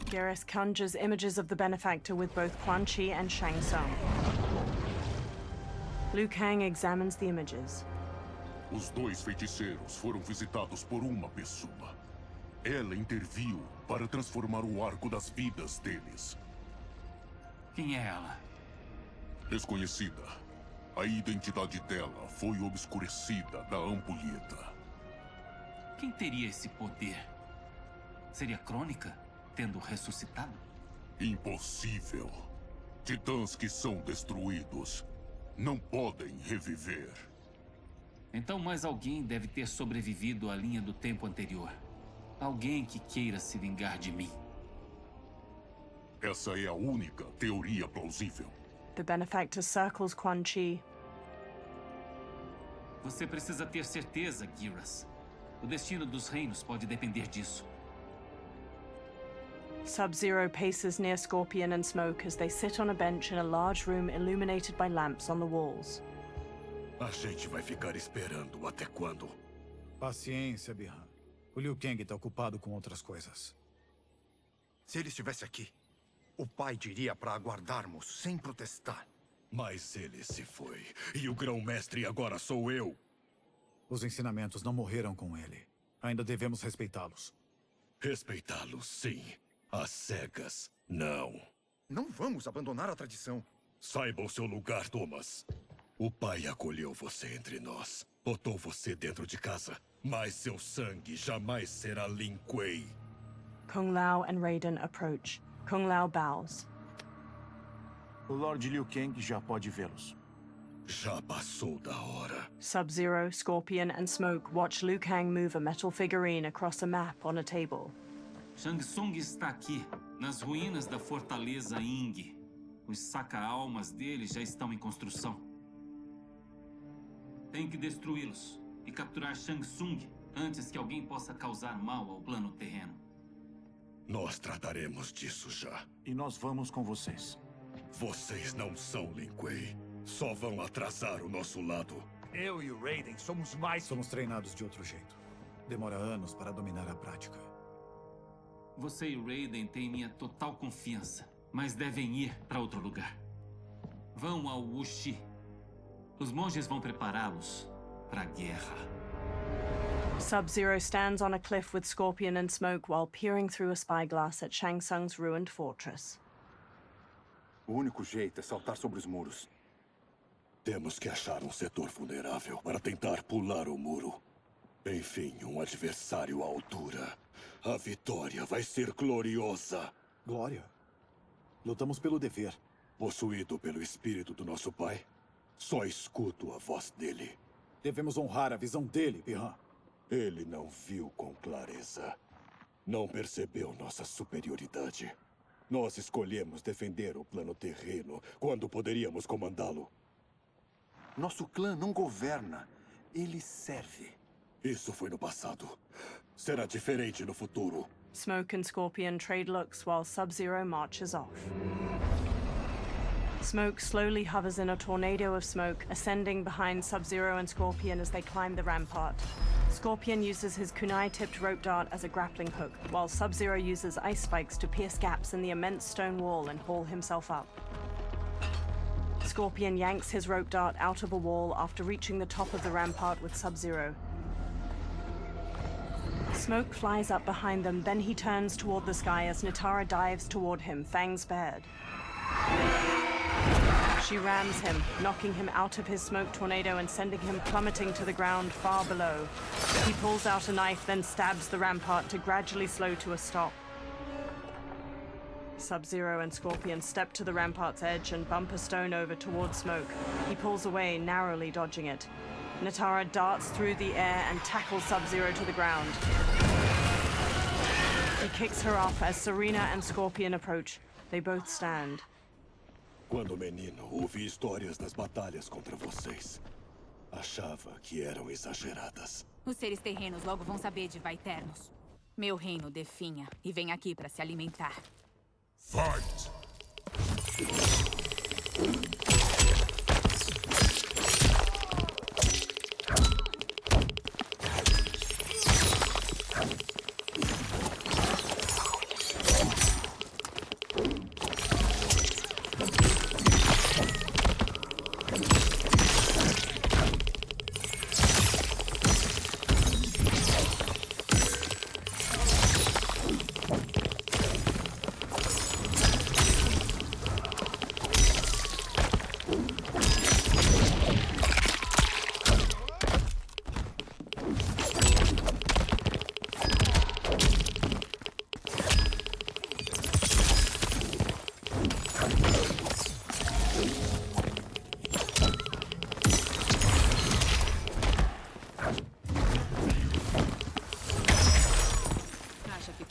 Garrus conjures images of the benefactor with both Quan Chi and Shang Tsung. Liu Kang examines the images. Os dois feiticeiros foram visitados por uma pessoa. Ela interviu para transformar o arco das vidas deles. Quem é ela? Desconhecida. A identidade dela foi obscurecida da ampulheta. Quem teria esse poder? Seria Crônica, tendo ressuscitado? Impossível. Titãs que são destruídos não podem reviver. Então mais alguém deve ter sobrevivido à linha do tempo anterior. Alguém que queira se vingar de mim. Essa é a única teoria plausível. The benefactor circles Quan Chi. Você precisa ter certeza, Garrus. O destino dos reinos pode depender disso. Sub-Zero paces near Scorpion and Smoke as they sit on a bench in a large room illuminated by lamps on the walls. A gente vai ficar esperando até quando? Paciência, Bihan. O Liu Kang tá ocupado com outras coisas. Se ele estivesse aqui, o pai diria para aguardarmos sem protestar. Mas ele se foi. E o grão-mestre agora sou eu. Os ensinamentos não morreram com ele. Ainda devemos respeitá-los. Respeitá-los, sim. Às cegas, não. Não vamos abandonar a tradição. Saiba o seu lugar, Thomas. O pai acolheu você entre nós. Botou você dentro de casa. Mas seu sangue jamais será Lin Kuei. Kung Lao and Raiden approach. Kung Lao bows. O Lord Liu Kang já pode vê-los. Já passou da hora. Sub-Zero, Scorpion, and Smoke watch Liu Kang move a metal figurine across a map on a table. Shang Tsung está aqui, nas ruínas da fortaleza Ying. Os saca-almas dele já estão em construção. Tem que destruí-los e capturar Shang Tsung antes que alguém possa causar mal ao plano terreno. Nós trataremos disso já. E nós vamos com vocês. Vocês não são Lin Kuei. Só vão atrasar o nosso lado. Eu e o Raiden somos mais... Somos treinados de outro jeito. Demora anos para dominar a prática. Você e Raiden têm minha total confiança, mas devem ir para outro lugar. Vão ao Wuxi. Os monges vão prepará-los para a guerra. Sub-Zero stands on a cliff with Scorpion and Smoke while peering through a spyglass at Shang Tsung's ruined fortress. O único jeito é saltar sobre os muros. Temos que achar um setor vulnerável para tentar pular o muro. Enfim, um adversário à altura. A vitória vai ser gloriosa. Glória? Lutamos pelo dever. Possuído pelo espírito do nosso pai, só escuto a voz dele. Devemos honrar a visão dele, Bihan. Ele não viu com clareza. Não percebeu nossa superioridade. Nós escolhemos defender o plano terreno quando poderíamos comandá-lo. Nosso clã não governa. Ele serve. Isso foi no passado. Será diferente no futuro. Smoke and Scorpion trade looks while Sub-Zero marches off. Smoke slowly hovers in a tornado of smoke, ascending behind Sub-Zero and Scorpion as they climb the rampart. Scorpion uses his kunai-tipped rope dart as a grappling hook, while Sub-Zero uses ice spikes to pierce gaps in the immense stone wall and haul himself up. Scorpion yanks his rope dart out of a wall after reaching the top of the rampart with Sub-Zero. Smoke flies up behind them, then he turns toward the sky as Nitara dives toward him, fangs bared. She rams him, knocking him out of his smoke tornado and sending him plummeting to the ground far below. He pulls out a knife, then stabs the rampart to gradually slow to a stop. Sub-Zero and Scorpion step to the rampart's edge and bump a stone over towards Smoke. He pulls away, narrowly dodging it. Nitara darts through the air and tackles Sub-Zero to the ground. He kicks her off as Serena and Scorpion approach. They both stand. Quando menino, ouvi histórias das batalhas contra vocês. Achava que eram exageradas. Os seres terrenos logo vão saber de Vaiternos. Meu reino definha e vem aqui para se alimentar. Fight!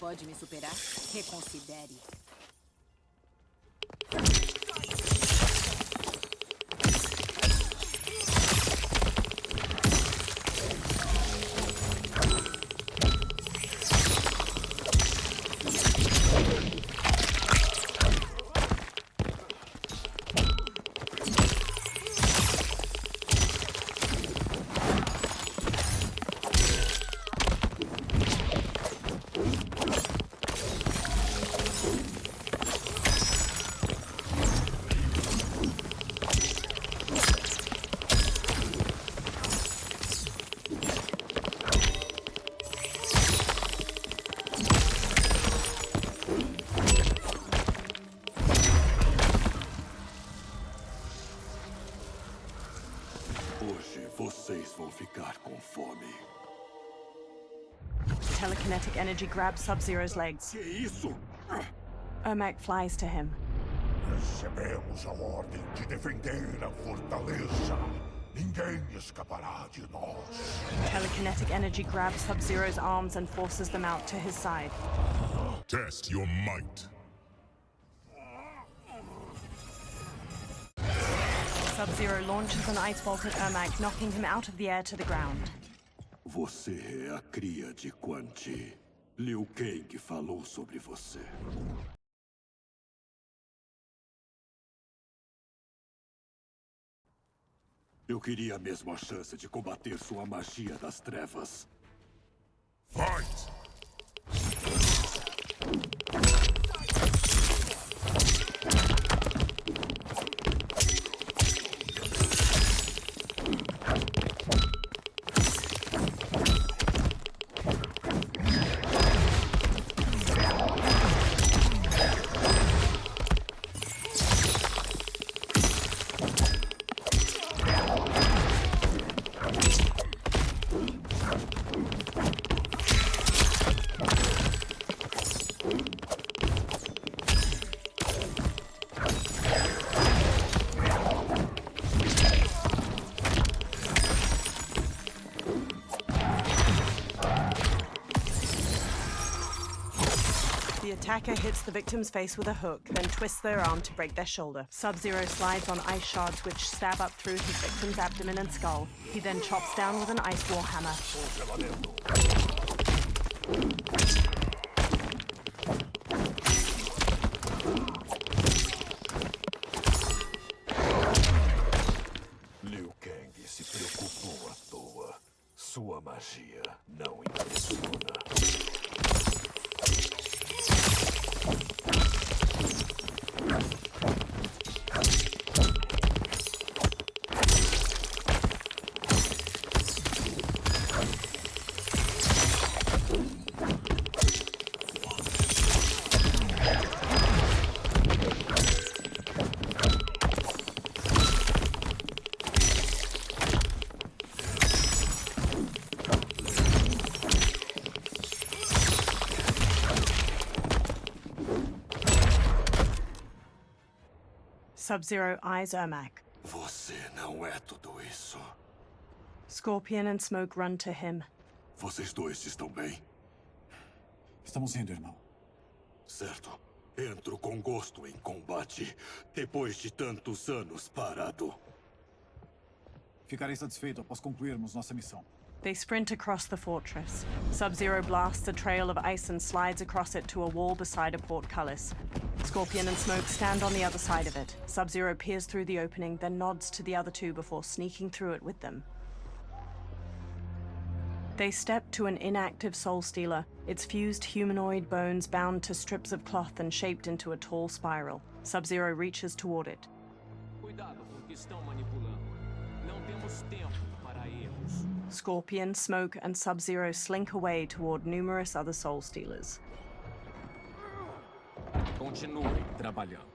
pode me superar? Reconsidere. Hoje vocês vão ficar com fome. Telekinetic energy grabs Sub-Zero's legs. Que isso? Ermac flies to him. Recebemos a ordem de defender a fortaleza. Ninguém escapará de nós. Telekinetic energy grabs Sub-Zero's arms and forces them out to his side. Test your might. Sub-Zero launches an ice bolt at Ermac, knocking him out of the air to the ground. Você é a cria de Quan Chi. Liu Kang falou sobre você. Eu queria a mesma chance de combater sua magia das trevas. Fight! The attacker hits the victim's face with a hook, then twists their arm to break their shoulder. Sub-Zero slides on ice shards which stab up through his victim's abdomen and skull. He then chops down with an ice warhammer. Liu Kang se preocupou à toa. Sua magia não impressiona. Sub-Zero eyes Ermac. Você não é tudo isso. Scorpion and Smoke run to him. Vocês dois estão bem? Estamos indo, irmão. Certo. Entro com gosto em combate, depois de tantos anos parado. Ficarei satisfeito após concluirmos nossa missão. They sprint across the fortress. Sub-Zero blasts a trail of ice and slides across it to a wall beside a portcullis. Scorpion and Smoke stand on the other side of it. Sub-Zero peers through the opening, then nods to the other two before sneaking through it with them. They step to an inactive Soul Stealer, its fused humanoid bones bound to strips of cloth and shaped into a tall spiral. Sub-Zero reaches toward it. Cuidado com o que estão manipulando. Não temos tempo para erros. Scorpion, Smoke, and Sub-Zero slink away toward numerous other Soul Stealers. Continuem trabalhando.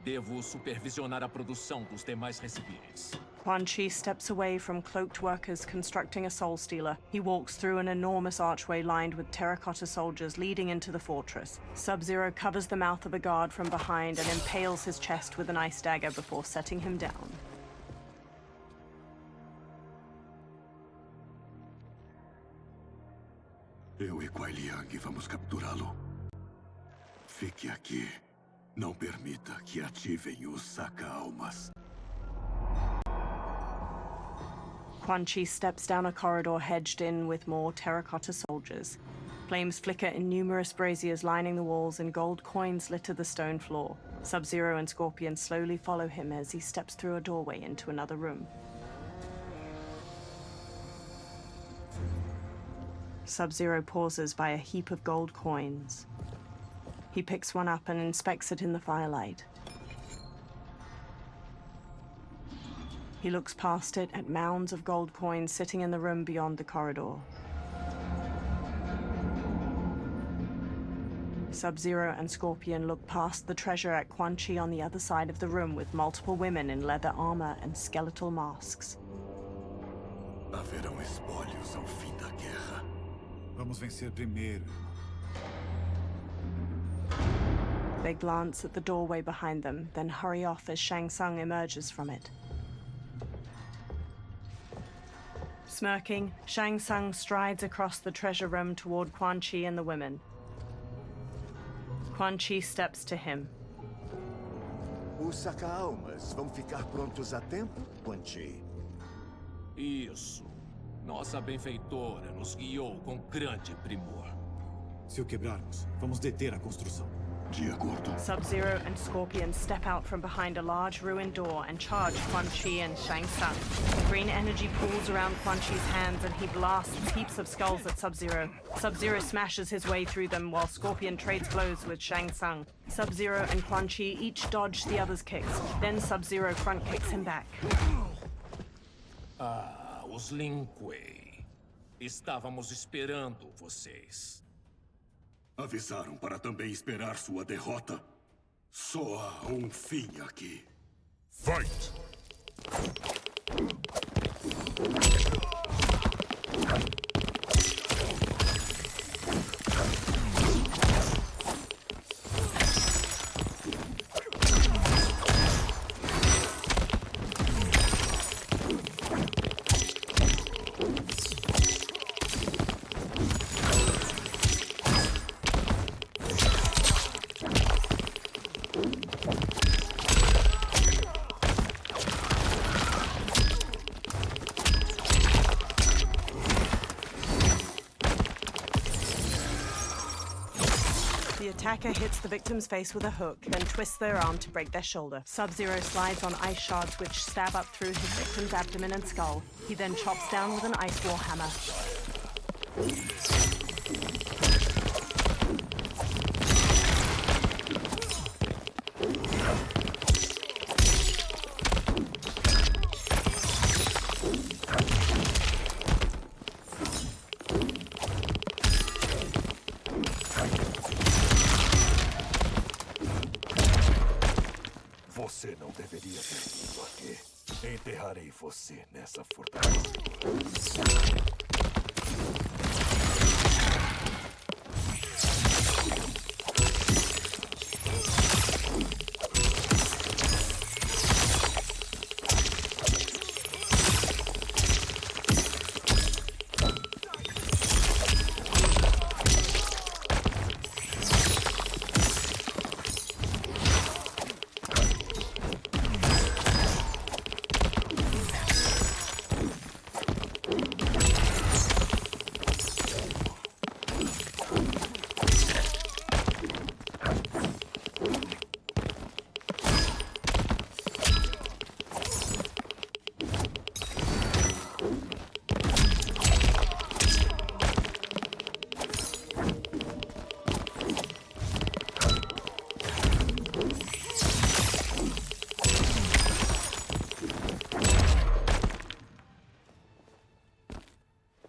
Devo supervisionar a produção dos demais recibíveis. Quan Chi steps away from cloaked workers constructing a Soul Stealer. He walks through an enormous archway lined with terracotta soldiers leading into the fortress. Sub-Zero covers the mouth of a guard from behind and impales his chest with an ice dagger before setting him down. Eu e Kuai Liang vamos capturá-lo. Fique aqui. Não permita que ativem os saca-almas. Quan Chi steps down a corridor hedged in with more terracotta soldiers. Flames flicker in numerous braziers lining the walls and gold coins litter the stone floor. Sub-Zero and Scorpion slowly follow him as he steps through a doorway into another room. Sub-Zero pauses by a heap of gold coins. He picks one up and inspects it in the firelight. He looks past it at mounds of gold coins sitting in the room beyond the corridor. Sub-Zero and Scorpion look past the treasure at Quan Chi on the other side of the room with multiple women in leather armor and skeletal masks. Haverão espólios ao fim da guerra. Vamos vencer primeiro. They glance at the doorway behind them, then hurry off as Shang Tsung emerges from it. Smirking, Shang Tsung strides across the treasure room toward Quan Chi and the women. Quan Chi steps to him. Os saca-almas vão ficar prontos a tempo, Quan Chi? Isso. Nossa benfeitora nos guiou com grande primor. Se o quebrarmos, vamos deter a construção. De acordo. Sub-Zero and Scorpion step out from behind a large ruined door and charge Quan Chi and Shang Tsung. Green energy pools around Quan Chi's hands and he blasts heaps of skulls at Sub-Zero. Sub-Zero smashes his way through them while Scorpion trades blows with Shang Tsung. Sub-Zero and Quan Chi each dodge the other's kicks. Then Sub-Zero front kicks him back. Ah, os Lin Kuei. Estávamos esperando vocês. Avisaram para também esperar sua derrota? Só há um fim aqui. Fight! The attacker hits the victim's face with a hook, then twists their arm to break their shoulder. Sub-Zero slides on ice shards which stab up through his victim's abdomen and skull. He then chops down with an ice war hammer. Você não deveria ter vindo aqui. Enterrarei você nessa fortaleza.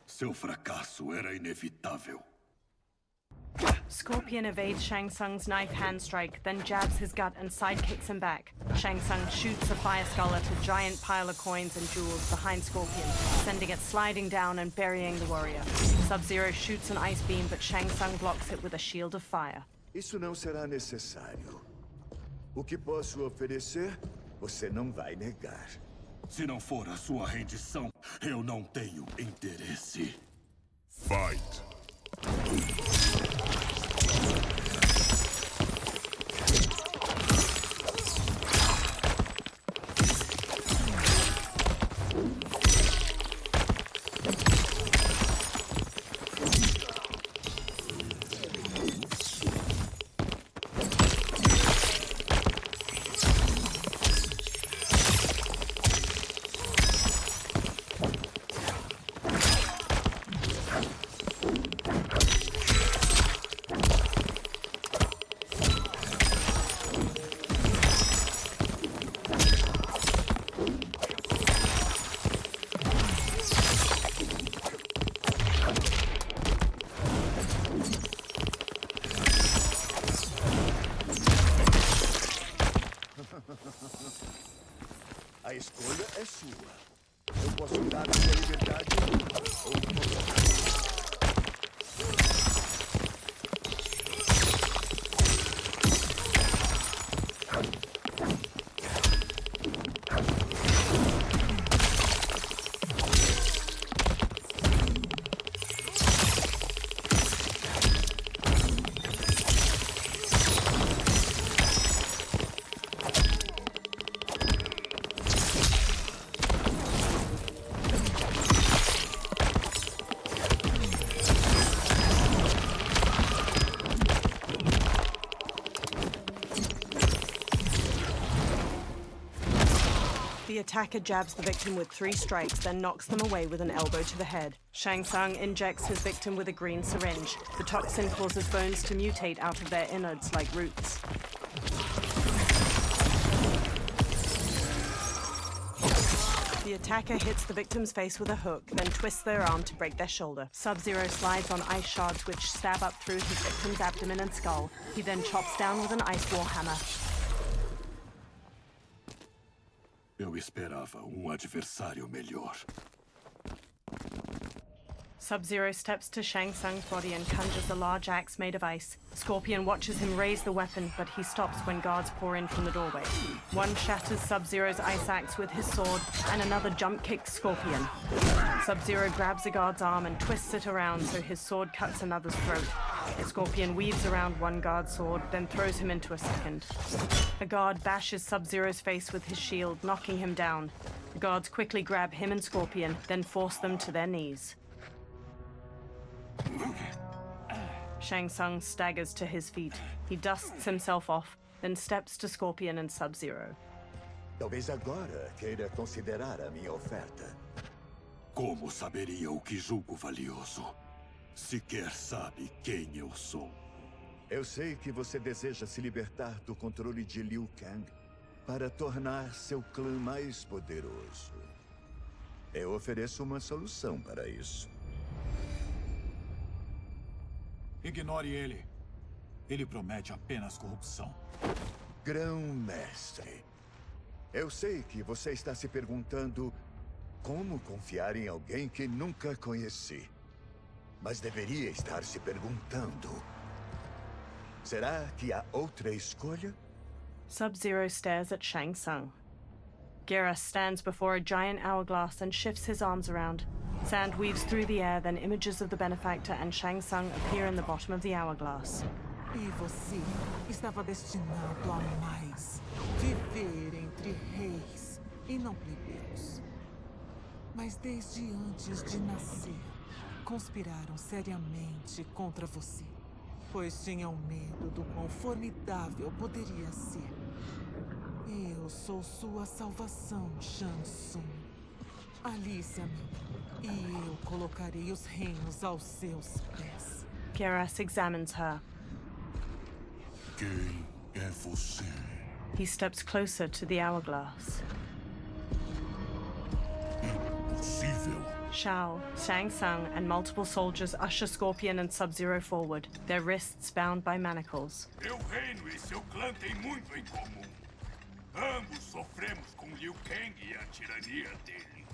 Seu fracasso era inevitável. Scorpion evades Shang Tsung's knife hand strike, then jabs his gut and sidekicks him back. Shang Tsung shoots a fire skull at a giant pile of coins and jewels behind Scorpion, sending it sliding down and burying the warrior. Sub-Zero shoots an ice beam, but Shang Tsung blocks it with a shield of fire. Isso não será necessário. O que posso oferecer, você não vai negar. Se não for a sua rendição, eu não tenho interesse. Fight! é sua. Eu posso dar a sua liberdade ou não. The attacker jabs the victim with 3 strikes, then knocks them away with an elbow to the head. Shang Tsung injects his victim with a green syringe. The toxin causes bones to mutate out of their innards like roots. The attacker hits the victim's face with a hook, then twists their arm to break their shoulder. Sub-Zero slides on ice shards which stab up through his victim's abdomen and skull. He then chops down with an ice war hammer. Eu esperava adversário melhor. Sub-Zero steps to Shang Tsung's body and conjures a large axe made of ice. Scorpion watches him raise the weapon, but he stops when guards pour in from the doorway. One shatters Sub-Zero's ice axe with his sword, and another jump kicks Scorpion. Sub-Zero grabs a guard's arm and twists it around so his sword cuts another's throat. Scorpion weaves around one guard's sword, then throws him into a second. A guard bashes Sub-Zero's face with his shield, knocking him down. The guards quickly grab him and Scorpion, then force them to their knees. Shang Tsung staggers to his feet. He dusts himself off, then steps to Scorpion and Sub-Zero. Talvez agora queira considerar a minha oferta. Como saberia o que julgo valioso? Sequer sabe quem eu sou. Eu sei que você deseja se libertar do controle de Liu Kang para tornar seu clã mais poderoso. Eu ofereço uma solução para isso. Ignore ele. Ele promete apenas corrupção. Grão-mestre, eu sei que você está se perguntando como confiar em alguém que nunca conheci. Mas deveria estar se perguntando: será que há outra escolha? Sub-Zero stares at Shang Tsung. Geras stands before a giant hourglass and shifts his arms around. Sand weaves through the air, then images of the benefactor and Shang Tsung appear in the bottom of the hourglass. E você estava destinado a mais. Viver entre reis e não plebeus. Mas desde antes de nascer, conspiraram seriamente contra você. Pois tinham medo do quão formidável poderia ser. Eu sou sua salvação, Shang Tsung. Alicia-me, e eu colocarei os reinos aos seus pés. Geras examines her. Quem é você? He steps closer to the hourglass. Impossível. Shao, Shang Tsung, and multiple soldiers usher Scorpion and Sub-Zero forward, their wrists bound by manacles. Meu reino e seu clã têm muito em comum. Ambos sofremos com Liu Kang e a tirania dele.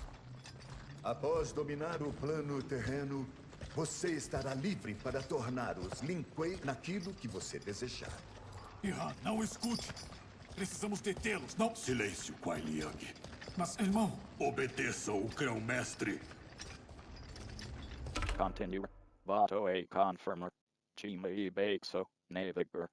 Após dominar o plano terreno, você estará livre para tornar os Lin Kuei naquilo que você desejar. Ihan, não escute. Precisamos detê-los, não... Silêncio, Kuai Liang. Mas, irmão... Obedeça o grão-mestre. Continue. Vato a confirmer. Chima e Baxo, Navigar.